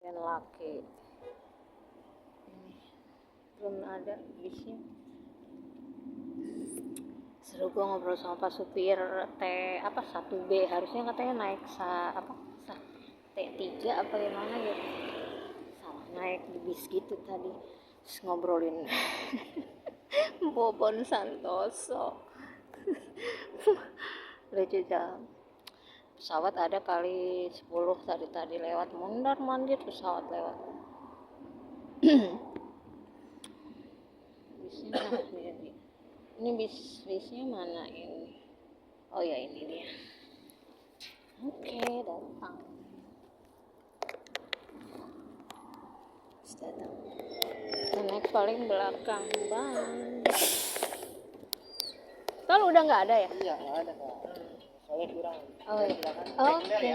yang laki ini belum ada bisnya. Seru gue ngobrol sama Pak Supir T 1B, harusnya katanya naik T3 apa gimana gitu, salah naik di bis gitu tadi. Terus ngobrolin Bobon Santoso. Lucu jam pesawat ada kali 10 tadi lewat mondar mandir pesawat lewat. Bisnya mana ini bisnya mana ini? Oh ya ini dia. Oke, datang. Kita naik paling belakang bang. Kalau udah nggak ada ya? Iya nggak ada kak. Soalnya kurang. Oh iya. Oke.